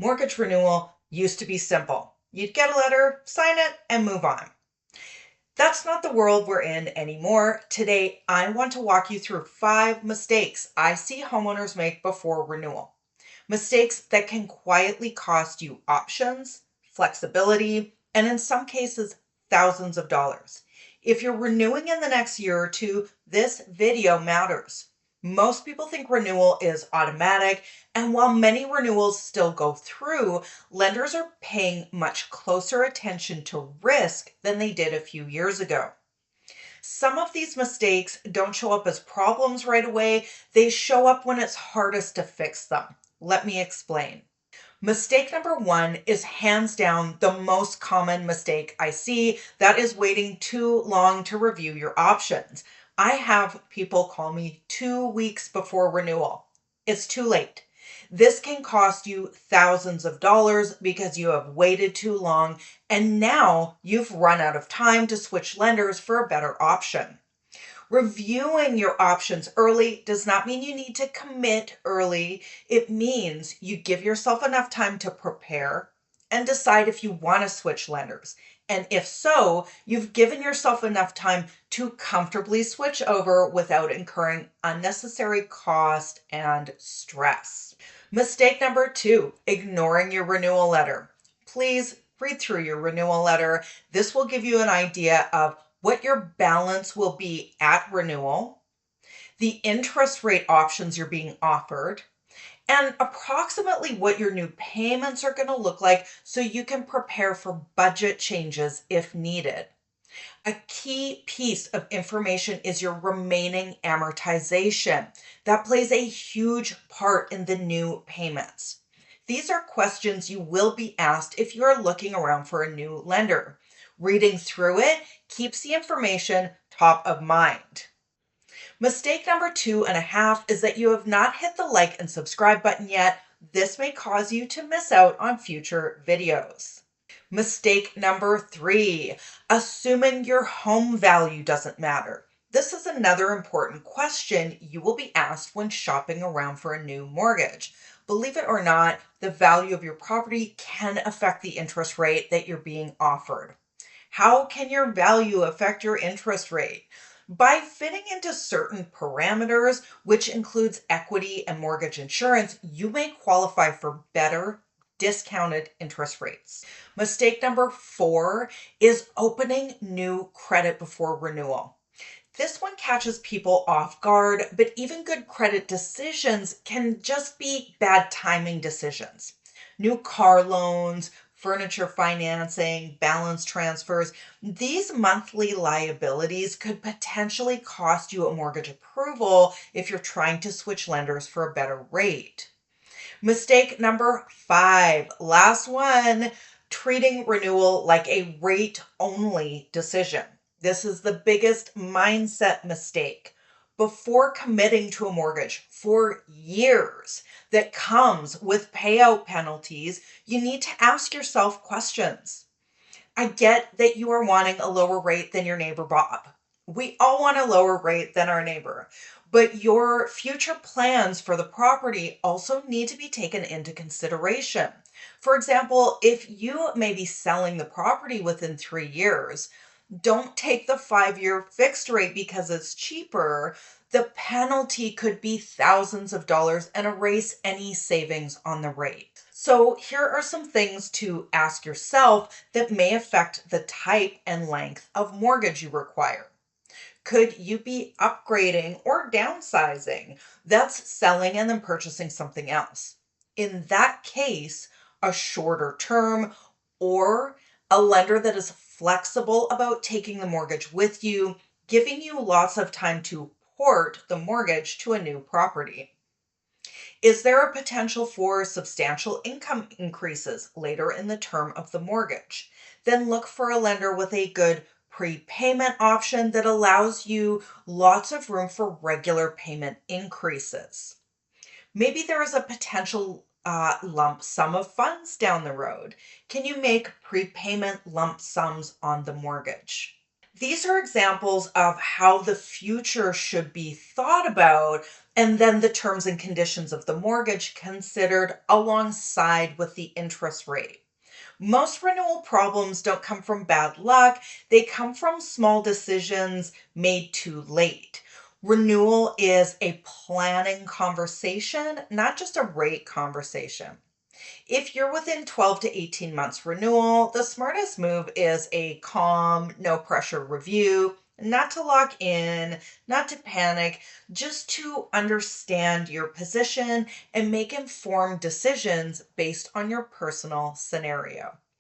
Mortgage renewal used to be simple. You'd get a letter, sign it, and move on. That's not the world we're in anymore. Today, I want to walk you through 5 mistakes I see homeowners make before renewal. Mistakes that can quietly cost you options, flexibility, and in some cases, thousands of dollars. If you're renewing in the next year or two, this video matters. Most people think renewal is automatic, and while many renewals still go through, lenders are paying much closer attention to risk than they did a few years ago. Some of these mistakes don't show up as problems right away, they show up when it's hardest to fix them. Let me explain. Mistake number 1 is hands down the most common mistake I see. That is waiting too long to review your options. I have people call me 2 weeks before renewal. It's too late. This can cost you thousands of dollars because you have waited too long and now you've run out of time to switch lenders for a better option. Reviewing your options early does not mean you need to commit early. It means you give yourself enough time to prepare and decide if you want to switch lenders. And if so, you've given yourself enough time to comfortably switch over without incurring unnecessary cost and stress. Mistake number 2, ignoring your renewal letter. Please read through your renewal letter. This will give you an idea of what your balance will be at renewal, the interest rate options you're being offered, and approximately what your new payments are going to look like so you can prepare for budget changes if needed. A key piece of information is your remaining amortization. That plays a huge part in the new payments. These are questions you will be asked if you are looking around for a new lender. Reading through it keeps the information top of mind. Mistake number 2.5 is that you have not hit the like and subscribe button yet. This may cause you to miss out on future videos. Mistake number 3, assuming your home value doesn't matter. This is another important question you will be asked when shopping around for a new mortgage. Believe it or not, the value of your property can affect the interest rate that you're being offered. How can your value affect your interest rate? By fitting into certain parameters, which includes equity and mortgage insurance, you may qualify for better discounted interest rates. Mistake number 4 is opening new credit before renewal. This one catches people off guard, but even good credit decisions can just be bad timing decisions. New car loans, furniture financing, balance transfers, these monthly liabilities could potentially cost you a mortgage approval if you're trying to switch lenders for a better rate. Mistake number 5, last one, treating renewal like a rate-only decision. This is the biggest mindset mistake. Before committing to a mortgage for years that comes with payout penalties, you need to ask yourself questions. I get that you are wanting a lower rate than your neighbor Bob. We all want a lower rate than our neighbor, but your future plans for the property also need to be taken into consideration. For example, if you may be selling the property within 3 years, don't take the 5-year fixed rate because it's cheaper. The penalty could be thousands of dollars and erase any savings on the rate. So here are some things to ask yourself that may affect the type and length of mortgage you require. Could you be upgrading or downsizing? That's selling and then purchasing something else. In that case, a shorter term or a lender that is flexible about taking the mortgage with you, giving you lots of time to port the mortgage to a new property. Is there a potential for substantial income increases later in the term of the mortgage? Then look for a lender with a good prepayment option that allows you lots of room for regular payment increases. Maybe there is a potential lump sum of funds down the road. Can you make prepayment lump sums on the mortgage? These are examples of how the future should be thought about, and then the terms and conditions of the mortgage considered alongside with the interest rate. Most renewal problems don't come from bad luck, they come from small decisions made too late. Renewal is a planning conversation, not just a rate conversation. If you're within 12 to 18 months renewal, the smartest move is a calm, no pressure review, not to lock in, not to panic, just to understand your position and make informed decisions based on your personal scenario.